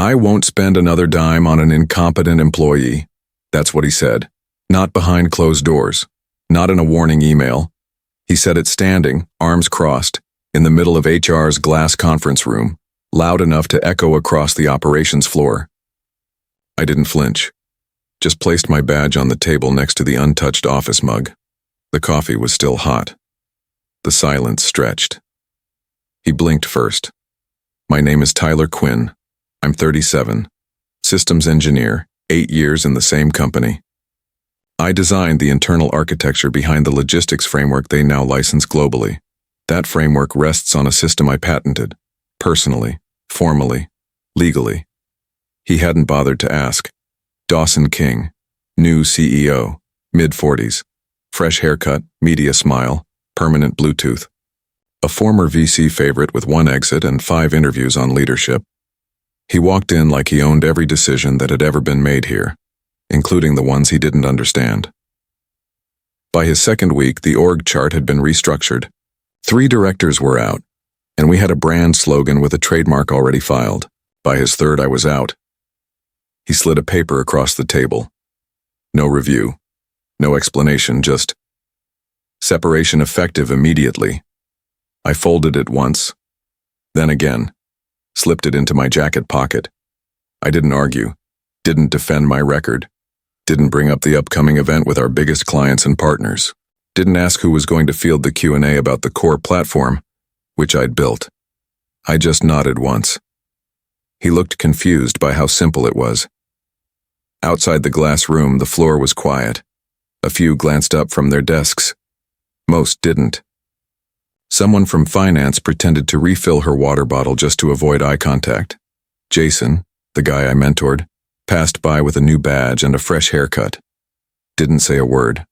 I won't spend another dime on an incompetent employee. That's what he said. Not behind closed doors. Not in a warning email. He said it standing, arms crossed, in the middle of HR's glass conference room, loud enough to echo across the operations floor. I didn't flinch. Just placed my badge on the table next to the untouched office mug. The coffee was still hot. The silence stretched. He blinked first. My name is Tyler Quinn. I'm 37. Systems engineer, 8 years in the same company. I designed the internal architecture behind the logistics framework they now license globally. That framework rests on a system I patented, personally, formally, legally. He hadn't bothered to ask. Dawson King, new CEO, mid-40s, fresh haircut, media smile, permanent Bluetooth. A former VC favorite with 1 exit and 5 interviews on leadership. He walked in like he owned every decision that had ever been made here, including the ones he didn't understand. By his second week, the org chart had been restructured. 3 directors were out, and we had a brand slogan with a trademark already filed. By his third, I was out. He slid a paper across the table. No review. No explanation, just separation effective immediately. I folded it once, then again, slipped it into my jacket pocket. I didn't argue, didn't defend my record, didn't bring up the upcoming event with our biggest clients and partners, didn't ask who was going to field the Q&A about the core platform, which I'd built. I just nodded once. He looked confused by how simple it was. Outside the glass room, the floor was quiet. A few glanced up from their desks. Most didn't. Someone from finance pretended to refill her water bottle just to avoid eye contact. Jason, the guy I mentored, passed by with a new badge and a fresh haircut. Didn't say a word.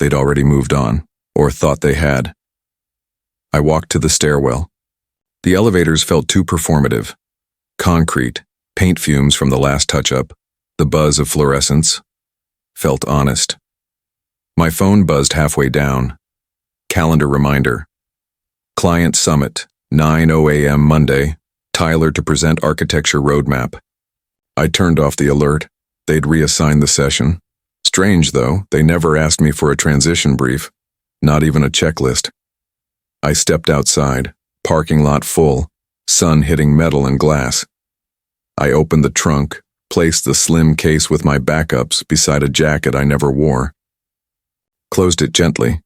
They'd already moved on, or thought they had. I walked to the stairwell. The elevators felt too performative. Concrete, paint fumes from the last touch-up, the buzz of fluorescence. Felt honest. My phone buzzed halfway down. Calendar reminder. Client Summit, 9:00 a.m. Monday. Tyler to present architecture roadmap. I turned off the alert. They'd reassigned the session. Strange, though, they never asked me for a transition brief. Not even a checklist. I stepped outside, parking lot full, sun hitting metal and glass. I opened the trunk, placed the slim case with my backups beside a jacket I never wore. Closed it gently.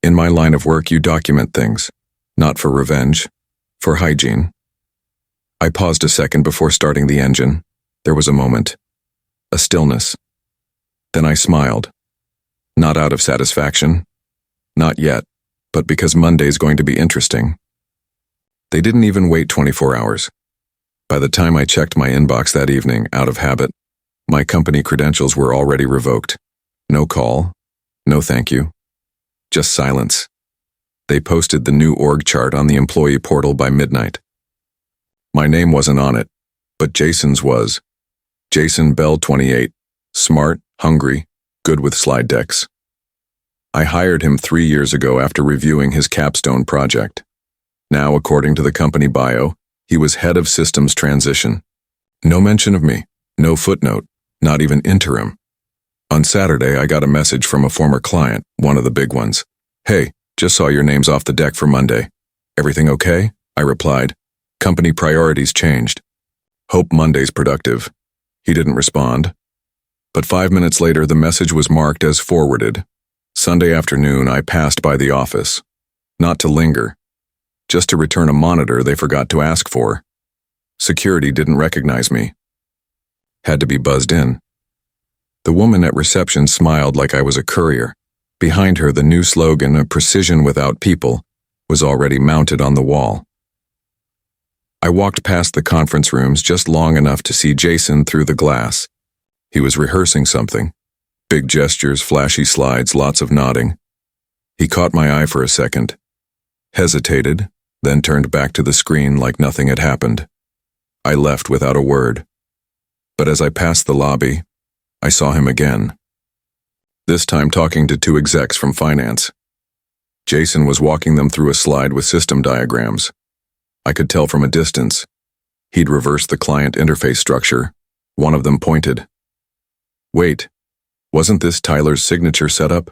In my line of work, you document things. Not for revenge, for hygiene. I paused a second before starting the engine. There was a moment. A stillness. Then I smiled. Not out of satisfaction. Not yet, but because Monday's going to be interesting. They didn't even wait 24 hours. By the time I checked my inbox that evening, out of habit, my company credentials were already revoked. No call. No thank you. Just silence. They posted the new org chart on the employee portal by midnight. My name wasn't on it, but Jason's was. Jason Bell, 28, smart, hungry, good with slide decks. I hired him 3 years ago after reviewing his capstone project. Now, according to the company bio, he was head of systems transition. No mention of me, no footnote, not even interim. On Saturday, I got a message from a former client, one of the big ones. Hey, just saw your names off the deck for Monday. Everything okay? I replied. Company priorities changed. Hope Monday's productive. He didn't respond. But 5 minutes later, the message was marked as forwarded. Sunday afternoon, I passed by the office. Not to linger. Just to return a monitor they forgot to ask for. Security didn't recognize me. Had to be buzzed in. The woman at reception smiled like I was a courier. Behind her, the new slogan, "A precision without people," was already mounted on the wall. I walked past the conference rooms just long enough to see Jason through the glass. He was rehearsing something. Big gestures, flashy slides, lots of nodding. He caught my eye for a second, hesitated, then turned back to the screen like nothing had happened. I left without a word. But as I passed the lobby, I saw him again. This time talking to 2 execs from finance. Jason was walking them through a slide with system diagrams. I could tell from a distance. He'd reversed the client interface structure. One of them pointed. Wait, wasn't this Tyler's signature setup?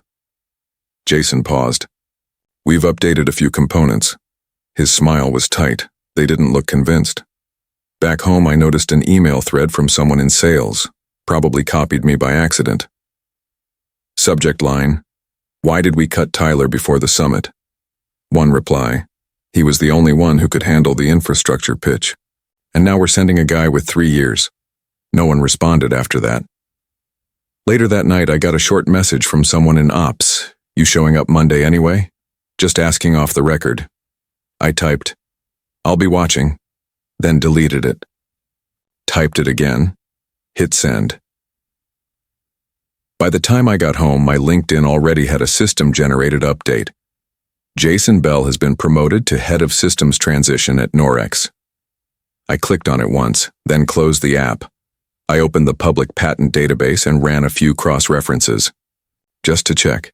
Jason paused. We've updated a few components. His smile was tight. They didn't look convinced. Back home, I noticed an email thread from someone in sales, probably copied me by accident. Subject line, why did we cut Tyler before the summit? One reply, he was the only one who could handle the infrastructure pitch. And now we're sending a guy with 3 years. No one responded after that. Later that night, I got a short message from someone in ops. You showing up Monday anyway? Just asking off the record. I typed, I'll be watching, then deleted it. Typed it again, hit send. By the time I got home, my LinkedIn already had a system-generated update. Jason Bell has been promoted to head of systems transition at Norex. I clicked on it once, then closed the app. I opened the public patent database and ran a few cross-references, just to check.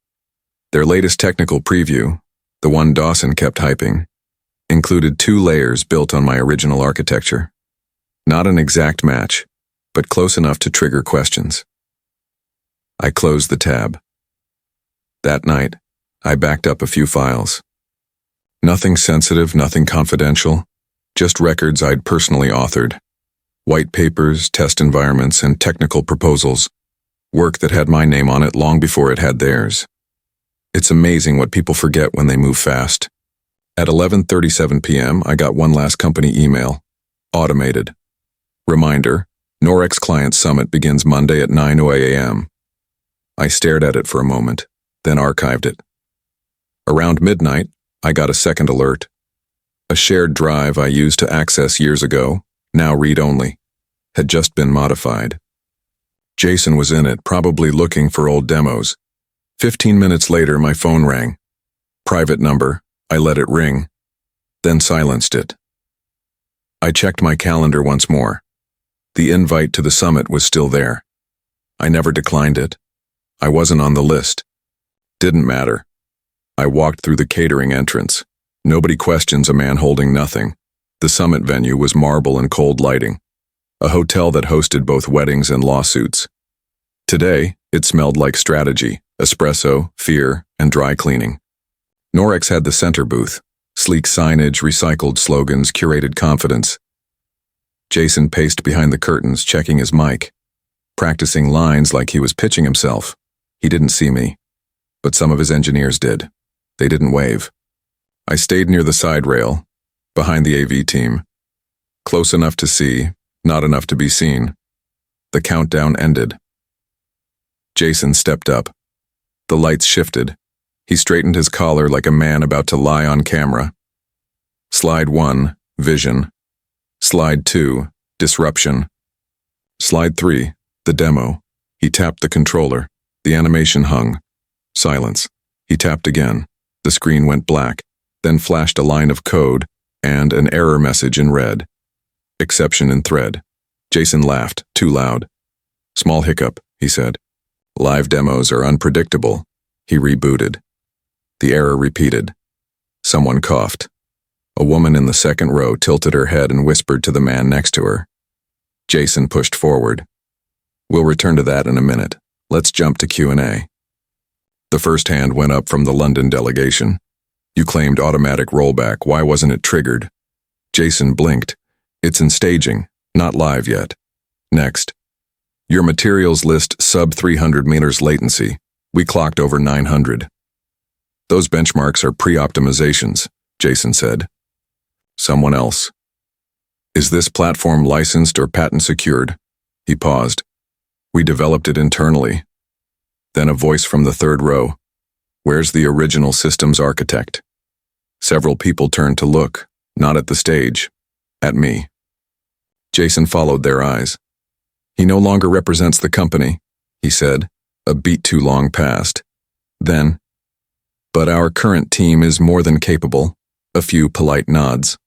Their latest technical preview, the one Dawson kept hyping, included 2 layers built on my original architecture. Not an exact match, but close enough to trigger questions. I closed the tab. That night, I backed up a few files. Nothing sensitive, nothing confidential, just records I'd personally authored. White papers, test environments, and technical proposals. Work that had my name on it long before it had theirs. It's amazing what people forget when they move fast. At 11:37 p.m., I got one last company email. Automated. Reminder, Norex Client Summit begins Monday at 9:00 a.m. I stared at it for a moment, then archived it. Around midnight, I got a second alert. A shared drive I used to access years ago, now read-only, had just been modified. Jason was in it, probably looking for old demos. 15 minutes later, my phone rang. Private number, I let it ring, then silenced it. I checked my calendar once more. The invite to the summit was still there. I never declined it. I wasn't on the list. Didn't matter. I walked through the catering entrance. Nobody questions a man holding nothing. The summit venue was marble and cold lighting. A hotel that hosted both weddings and lawsuits. Today, it smelled like strategy, espresso, fear, and dry cleaning. Norex had the center booth. Sleek signage, recycled slogans, curated confidence. Jason paced behind the curtains, checking his mic, practicing lines like he was pitching himself. He didn't see me, but some of his engineers did. They didn't wave. I stayed near the side rail, behind the AV team. Close enough to see, not enough to be seen. The countdown ended. Jason stepped up. The lights shifted. He straightened his collar like a man about to lie on camera. Slide 1, vision. Slide 2, disruption. Slide 3, the demo. He tapped the controller. The animation hung. Silence. He tapped again. The screen went black, then flashed a line of code and an error message in red. Exception in thread. Jason laughed, too loud. Small hiccup, he said. Live demos are unpredictable. He rebooted. The error repeated. Someone coughed. A woman in the second row tilted her head and whispered to the man next to her. Jason pushed forward. We'll return to that in a minute. Let's jump to Q&A. The first hand went up from the London delegation. You claimed automatic rollback. Why wasn't it triggered? Jason blinked. It's in staging, not live yet. Next. Your materials list sub 300 meters latency. We clocked over 900. Those benchmarks are pre-optimizations, Jason said. Someone else. Is this platform licensed or patent secured? He paused. We developed it internally. Then a voice from the third row. Where's the original systems architect? Several people turned to look, not at the stage, at me. Jason followed their eyes. He no longer represents the company, he said, a beat too long past. Then, but our current team is more than capable. A few polite nods.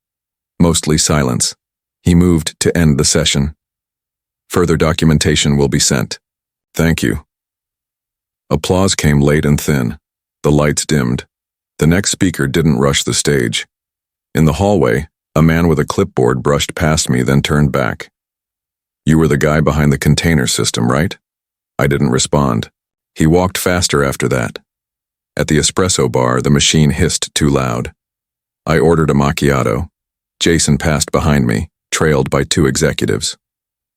Mostly silence. He moved to end the session. Further documentation will be sent. Thank you. Applause came late and thin. The lights dimmed. The next speaker didn't rush the stage. In the hallway, A man with a clipboard brushed past me, then turned back. "You were the guy behind the container system, right?" I didn't respond. He walked faster after that. At the espresso bar, the machine hissed too loud. I ordered a macchiato. Jason passed behind me, trailed by two executives.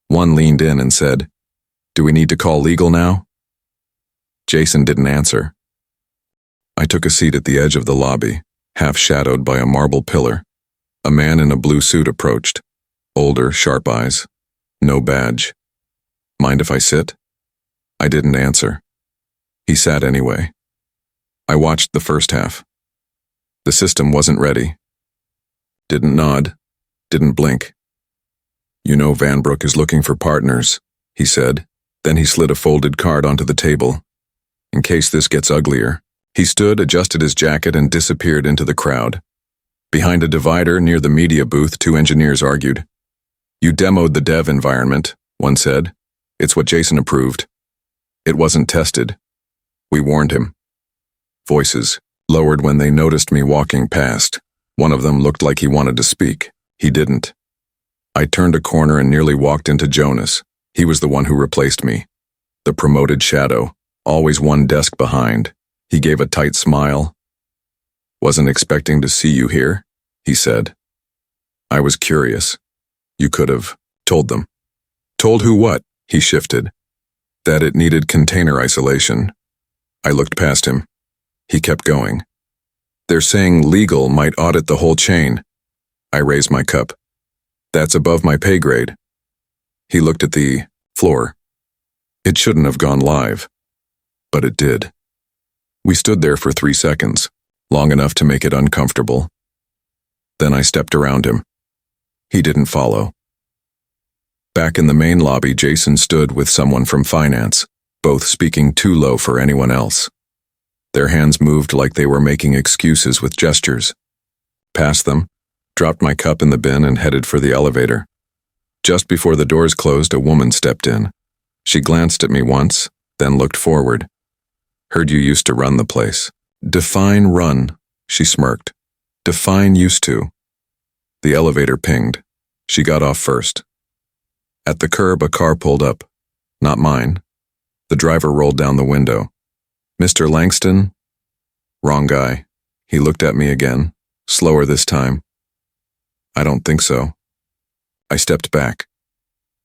One leaned in and said, "Do we need to call legal now?" Jason didn't answer. I took a seat at the edge of the lobby, half shadowed by a marble pillar. A man in a blue suit approached. Older, sharp eyes. No badge. "Mind if I sit?" I didn't answer. He sat anyway. I watched the first half. The system wasn't ready. Didn't nod. Didn't blink. "You know Vanbrook is looking for partners," he said. Then he slid a folded card onto the table. "In case this gets uglier." He stood, adjusted his jacket, and disappeared into the crowd. Behind a divider near the media booth, two engineers argued. "You demoed the dev environment," one said. "It's what Jason approved." "It wasn't tested." We warned him. Voices lowered when they noticed me walking past. One of them looked like he wanted to speak. He didn't. I turned a corner and nearly walked into Jonas. He was the one who replaced me. The promoted shadow, always one desk behind. He gave a tight smile. "Wasn't expecting to see you here," he said. I was curious. "You could have told them." "Told who what?" He shifted. "That it needed container isolation." I looked past him. He kept going. "They're saying legal might audit the whole chain." I raised my cup. "That's above my pay grade." He looked at the floor. "It shouldn't have gone live." But it did. We stood there for 3 seconds, long enough to make it uncomfortable. Then I stepped around him. He didn't follow. Back in the main lobby, Jason stood with someone from finance, both speaking too low for anyone else. Their hands moved like they were making excuses with gestures. Past them, dropped my cup in the bin and headed for the elevator. Just before the doors closed, a woman stepped in. She glanced at me once, then looked forward. "Heard you used to run the place." "Define run," she smirked. "Define used to." The elevator pinged. She got off first. At the curb, a car pulled up. Not mine. The driver rolled down the window. "Mr. Langston?" "Wrong guy." He looked at me again, slower this time. "I don't think so." I stepped back.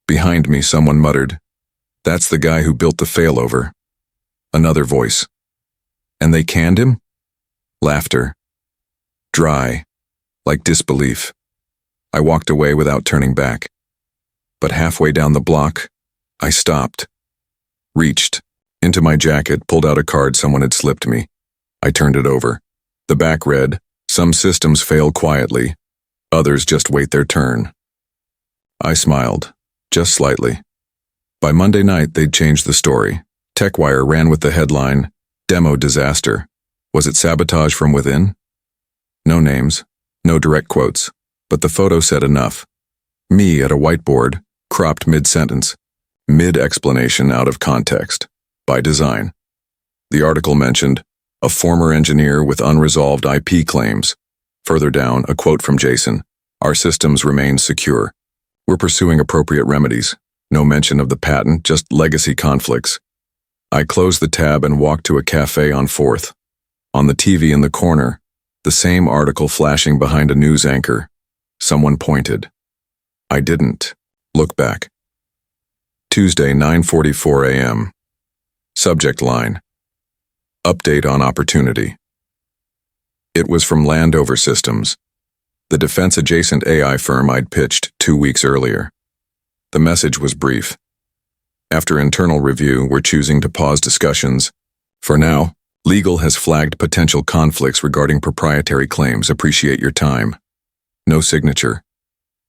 Behind me, someone muttered, "That's the guy who built the failover." Another voice. "And they canned him?" Laughter. Dry, like disbelief. I walked away without turning back. But halfway down the block, I stopped. Reached into my jacket, pulled out a card someone had slipped me. I turned it over. The back read, "Some systems fail quietly. Others just wait their turn." I smiled, just slightly. By Monday night, they'd changed the story. TechWire ran with the headline, "Demo Disaster." Was it sabotage from within? No names, no direct quotes, but the photo said enough. Me at a whiteboard, cropped mid-sentence, mid-explanation out of context, by design. The article mentioned, "A former engineer with unresolved IP claims." Further down, a quote from Jason, "Our systems remain secure. We're pursuing appropriate remedies." No mention of the patent, just legacy conflicts. I closed the tab and walked to a cafe on 4th. On the TV in the corner, the same article flashing behind a news anchor. Someone pointed. I didn't look back. Tuesday, 9:44 a.m. Subject line. Update on opportunity. It was from Landover Systems, the defense-adjacent AI firm I'd pitched 2 weeks earlier. The message was brief. After internal review, we're choosing to pause discussions. For now, legal has flagged potential conflicts regarding proprietary claims. Appreciate your time. No signature.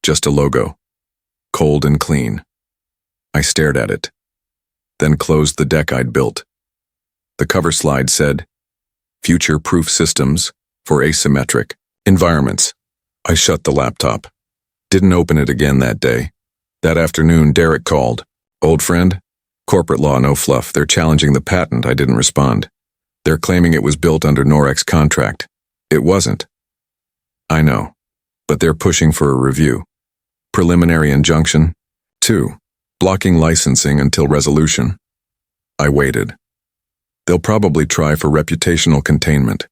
Just a logo. Cold and clean. I stared at it, then closed the deck I'd built. The cover slide said, "Future-proof systems for asymmetric environments." I shut the laptop. Didn't open it again that day. That afternoon, Derek called. "Old friend? Corporate law, no fluff. They're challenging the patent." I didn't respond. "They're claiming it was built under Norex contract." It wasn't. I know. but they're pushing for a review. Preliminary injunction. 2. Blocking licensing until resolution. I waited. They'll probably try for reputational containment.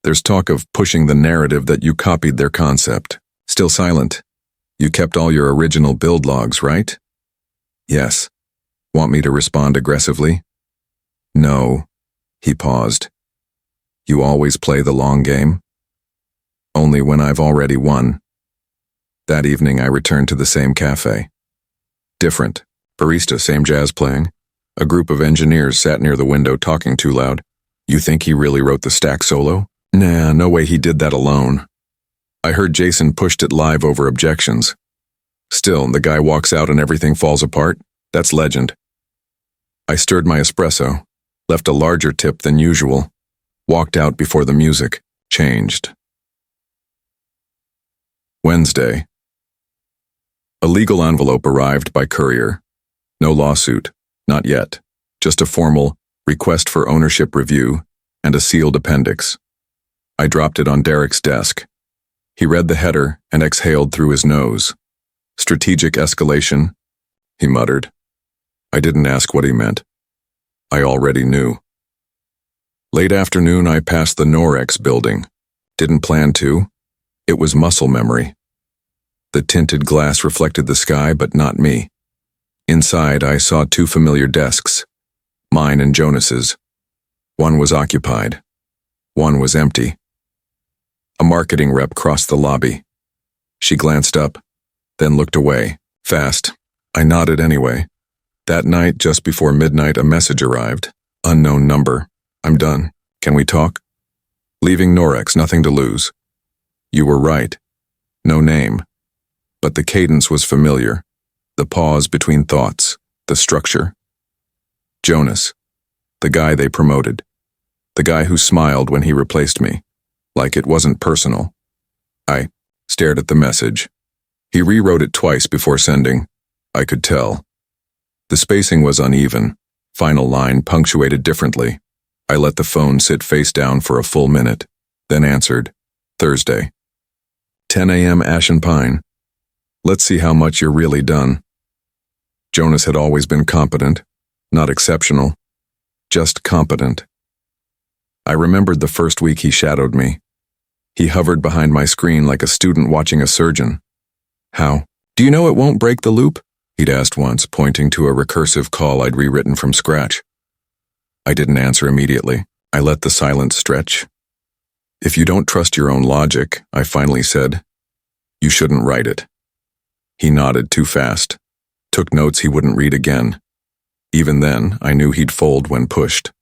There's talk of pushing the narrative that you copied their concept. Still silent. You kept all your original build logs, right? Yes. Want me to respond aggressively? No. He paused. You always play the long game? Only when I've already won. That evening I returned to the same cafe. Different. Barista, same jazz playing. A group of engineers sat near the window talking too loud. You think he really wrote the stack solo? Nah, no way he did that alone. I heard Jason pushed it live over objections. Still, the guy walks out and everything falls apart? That's legend. I stirred my espresso, left a larger tip than usual, walked out before the music changed. Wednesday. A legal envelope arrived by courier. No lawsuit, not yet. Just a formal request for ownership review and a sealed appendix. I dropped it on Derek's desk. He read the header and exhaled through his nose. Strategic escalation, he muttered. I didn't ask what he meant. I already knew. Late afternoon, I passed the Norex building. Didn't plan to. It was muscle memory. The tinted glass reflected the sky, but not me. Inside, I saw 2 familiar desks, mine and Jonas's. One was occupied. One was empty. A marketing rep crossed the lobby. She glanced up, then looked away, fast. I nodded anyway. That night, just before midnight, a message arrived. Unknown number. I'm done. Can we talk? Leaving Norex, nothing to lose. You were right. No name. But the cadence was familiar. The pause between thoughts. The structure. Jonas. The guy they promoted. The guy who smiled when he replaced me. Like it wasn't personal. I stared at the message. He rewrote it twice before sending. I could tell. The spacing was uneven. Final line punctuated differently. I let the phone sit face down for a full minute, then answered. Thursday. 10 a.m. Ashen Pine. Let's see how much you're really done. Jonas had always been competent, not exceptional, just competent. I remembered the first week he shadowed me. He hovered behind my screen like a student watching a surgeon. How? Do you know it won't break the loop? He'd asked once, pointing to a recursive call I'd rewritten from scratch. I didn't answer immediately. I let the silence stretch. If you don't trust your own logic, I finally said, you shouldn't write it. He nodded too fast, took notes he wouldn't read again. Even then, I knew he'd fold when pushed.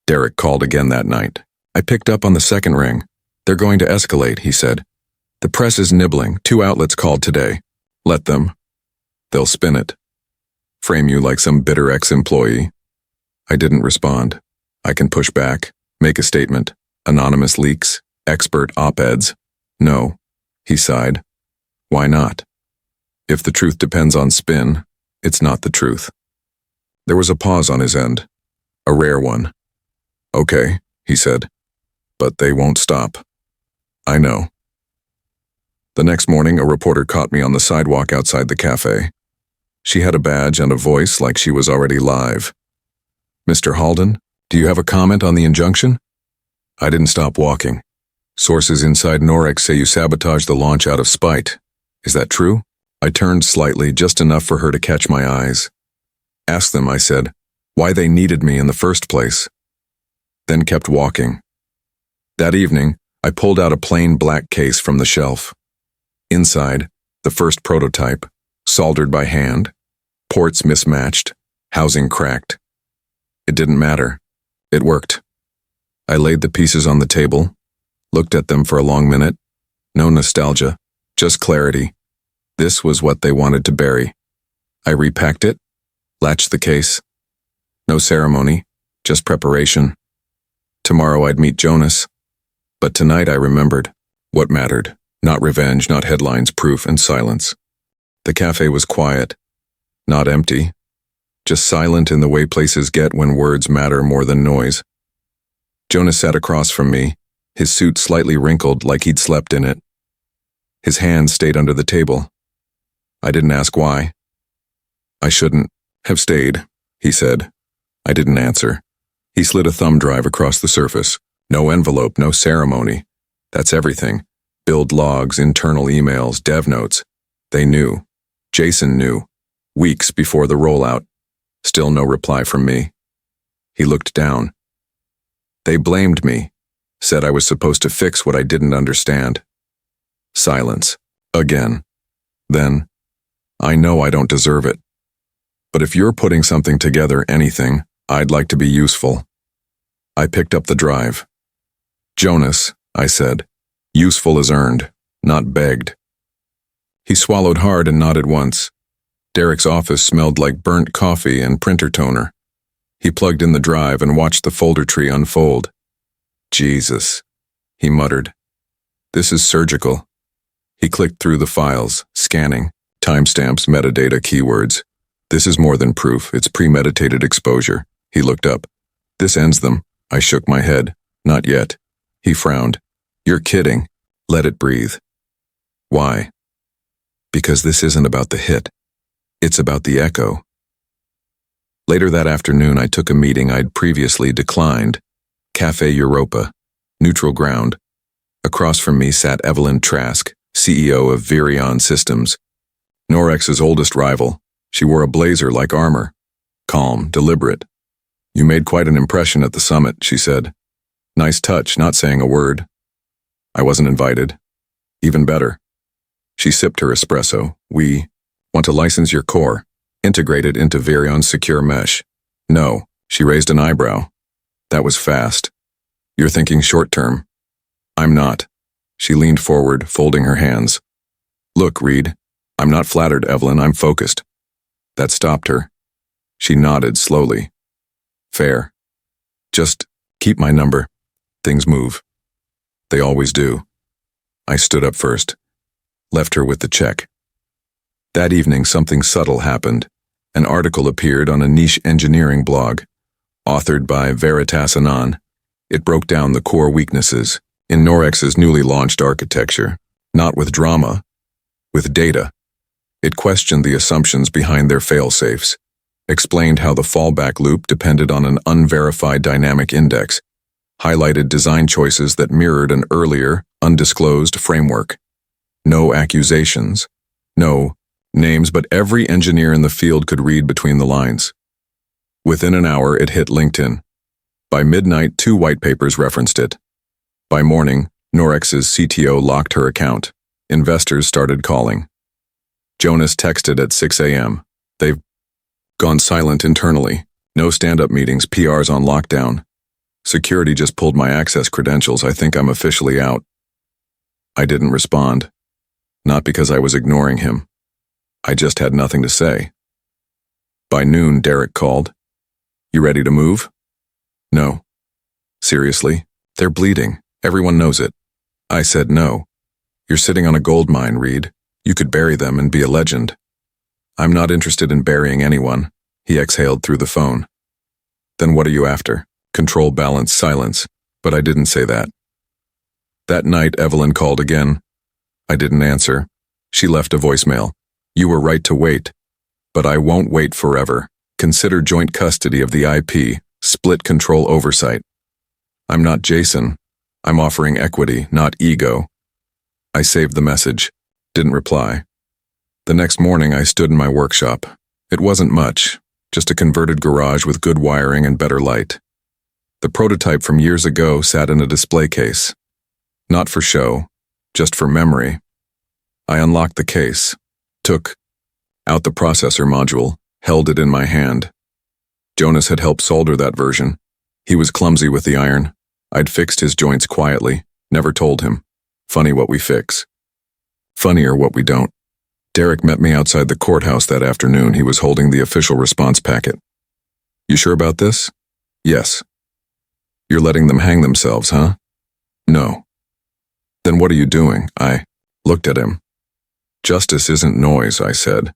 Derek called again that night. I picked up on the second ring. They're going to escalate, he said. The press is nibbling. 2 outlets called today. Let them. They'll spin it. Frame you like some bitter ex-employee. I didn't respond. I can push back, make a statement. Anonymous leaks, expert op-eds. No, he sighed. Why not? If the truth depends on spin, it's not the truth. There was a pause on his end. A rare one. Okay, he said. But they won't stop. I know. The next morning, a reporter caught me on the sidewalk outside the cafe. She had a badge and a voice like she was already live. Mr. Halden, do you have a comment on the injunction? I didn't stop walking. Sources inside Norex say you sabotaged the launch out of spite. Is that true? I turned slightly, just enough for her to catch my eyes. Ask them, I said, why they needed me in the first place. Then kept walking. That evening, I pulled out a plain black case from the shelf. Inside, the first prototype, soldered by hand, ports mismatched, housing cracked. It didn't matter. It worked. I laid the pieces on the table, looked at them for a long minute. No nostalgia, just clarity. This was what they wanted to bury. I repacked it, latched the case. No ceremony, just preparation. Tomorrow I'd meet Jonas. But tonight I remembered what mattered. Not revenge, not headlines, proof, and silence. The cafe was quiet, not empty, just silent in the way places get when words matter more than noise. Jonas sat across from me, his suit slightly wrinkled like he'd slept in it. His hand stayed under the table. I didn't ask why. I shouldn't have stayed, he said. I didn't answer. He slid a thumb drive across the surface. No envelope, no ceremony. That's everything. Build logs, internal emails, dev notes. They knew. Jason knew. Weeks before the rollout. Still no reply from me. He looked down. They blamed me. Said I was supposed to fix what I didn't understand. Silence. Again. Then, I know I don't deserve it. But if you're putting something together, anything, I'd like to be useful. I picked up the drive. Jonas, I said, useful is earned, not begged. He swallowed hard and nodded once. Derek's office smelled like burnt coffee and printer toner. He plugged in the drive and watched the folder tree unfold. Jesus, he muttered. This is surgical. He clicked through the files, scanning, timestamps, metadata, keywords. This is more than proof, it's premeditated exposure. He looked up. This ends them. I shook my head. Not yet. He frowned. You're kidding. Let it breathe. Why? Because this isn't about the hit. It's about the echo. Later that afternoon, I took a meeting I'd previously declined. Cafe Europa. Neutral ground. Across from me sat Evelyn Trask, CEO of Virion Systems. Norex's oldest rival. She wore a blazer like armor. Calm, deliberate. You made quite an impression at the summit, she said. Nice touch, not saying a word. I wasn't invited. Even better. She sipped her espresso. We want to license your core, integrate it into Virion's secure mesh. No, she raised an eyebrow. That was fast. You're thinking short term. I'm not. She leaned forward, folding her hands. Look, Reed, I'm not flattered, Evelyn, I'm focused. That stopped her. She nodded slowly. Fair. Just keep my number. Things move. They always do. I stood up first. Left her with the check. That evening, something subtle happened. An article appeared on a niche engineering blog, authored by Veritas Anon. It broke down the core weaknesses in Norex's newly launched architecture, not with drama, with data. It questioned the assumptions behind their fail-safes, explained how the fallback loop depended on an unverified dynamic index, highlighted design choices that mirrored an earlier, undisclosed framework. No accusations, no names, but every engineer in the field could read between the lines. Within an hour, it hit LinkedIn. By midnight, 2 white papers referenced it. By morning, Norex's CTO locked her account. Investors started calling. Jonas texted at 6 a.m. They've gone silent internally. No stand-up meetings, PRs on lockdown. Security just pulled my access credentials. I think I'm officially out. I didn't respond. Not because I was ignoring him. I just had nothing to say. By noon, Derek called. You ready to move? No. Seriously? They're bleeding. Everyone knows it. I said no. You're sitting on a gold mine, Reed. You could bury them and be a legend. I'm not interested in burying anyone. He exhaled through the phone. Then what are you after? Control, balance, silence. But I didn't say that. That night, Evelyn called again. I didn't answer. She left a voicemail. You were right to wait. But I won't wait forever. Consider joint custody of the IP, split control oversight. I'm not Jason. I'm offering equity, not ego. I saved the message. Didn't reply. The next morning, I stood in my workshop. It wasn't much, just a converted garage with good wiring and better light. The prototype from years ago sat in a display case. Not for show, just for memory. I unlocked the case, took out the processor module, held it in my hand. Jonas had helped solder that version. He was clumsy with the iron. I'd fixed his joints quietly, never told him. Funny what we fix. Funnier what we don't. Derek met me outside the courthouse that afternoon. He was holding the official response packet. You sure about this? Yes. You're letting them hang themselves, huh? No. Then what are you doing? I looked at him. Justice isn't noise, I said.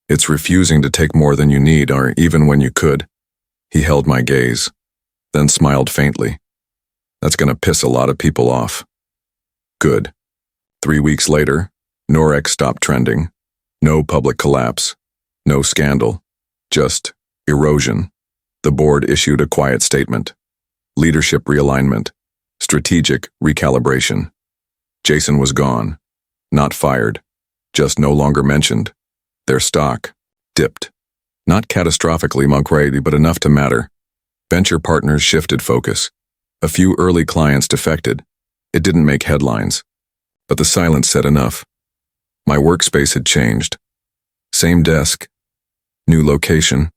It's refusing to take more than you need, or even when you could. He held my gaze, then smiled faintly. That's gonna piss a lot of people off. Good. 3 weeks later, Norex stopped trending. No public collapse. No scandal. Just erosion. The board issued a quiet statement. Leadership realignment. Strategic recalibration. Jason was gone. Not fired. Just no longer mentioned. Their stock dipped. Not catastrophically, Monkrady, but enough to matter. Venture partners shifted focus. A few early clients defected. It didn't make headlines. But the silence said enough. My workspace had changed. Same desk. New location.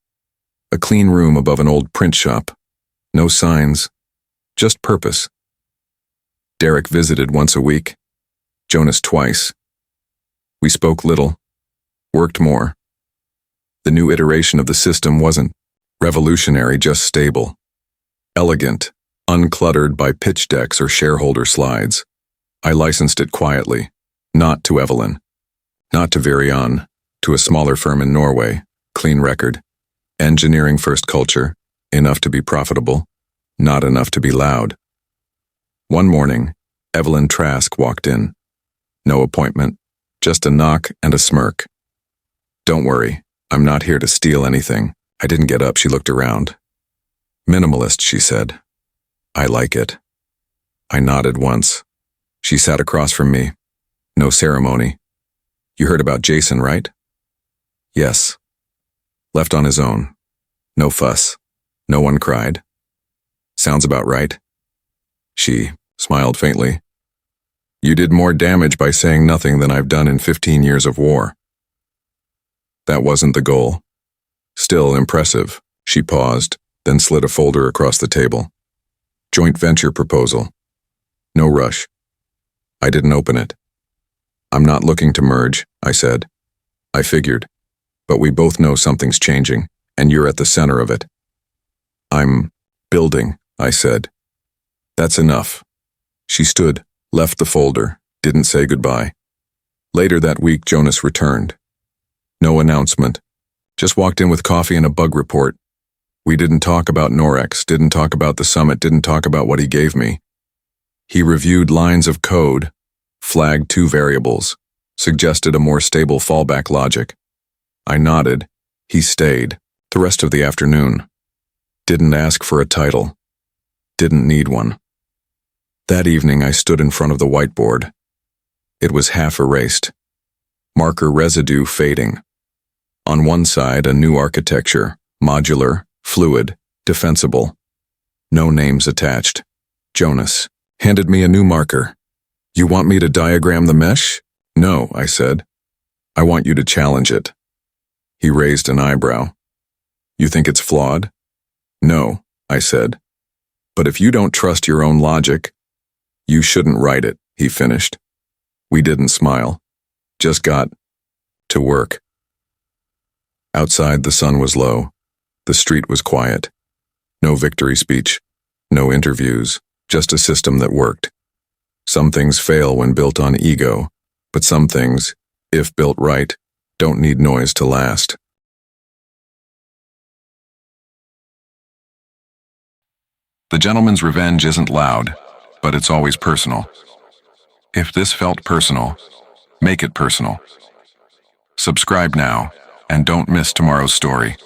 A clean room above an old print shop. No signs. Just purpose. Derek visited once a week. Jonas twice. We spoke little. Worked more. The new iteration of the system wasn't revolutionary, just stable. Elegant, uncluttered by pitch decks or shareholder slides. I licensed it quietly, not to Evelyn, not to Virion, to a smaller firm in Norway, clean record, engineering first culture, enough to be profitable, not enough to be loud. One morning, Evelyn Trask walked in. No appointment, just a knock and a smirk. Don't worry, I'm not here to steal anything. I didn't get up, she looked around. Minimalist, she said. I like it. I nodded once. She sat across from me. No ceremony. You heard about Jason, right? Yes. Left on his own. No fuss. No one cried. Sounds about right. She smiled faintly. You did more damage by saying nothing than I've done in 15 years of war. That wasn't the goal. Still impressive. She paused, then slid a folder across the table. Joint venture proposal. No rush. I didn't open it. I'm not looking to merge, I said. I figured. But we both know something's changing, and you're at the center of it. I'm building, I said. That's enough. She stood, left the folder, didn't say goodbye. Later that week, Jonas returned. No announcement. Just walked in with coffee and a bug report. We didn't talk about Norex, didn't talk about the summit, didn't talk about what he gave me. He reviewed lines of code, flagged 2 variables, suggested a more stable fallback logic. I nodded. He stayed, the rest of the afternoon. Didn't ask for a title. Didn't need one. That evening I stood in front of the whiteboard. It was half erased. Marker residue fading. On one side, a new architecture, modular, fluid, defensible. No names attached. Jonas handed me a new marker. You want me to diagram the mesh? No, I said. I want you to challenge it. He raised an eyebrow. You think it's flawed? No, I said. But if you don't trust your own logic, you shouldn't write it, he finished. We didn't smile. Just got to work. Outside, the sun was low. The street was quiet. No victory speech. No interviews. Just a system that worked. Some things fail when built on ego, but some things, if built right, don't need noise to last. The gentleman's revenge isn't loud, but it's always personal. If this felt personal, make it personal. Subscribe now, and don't miss tomorrow's story.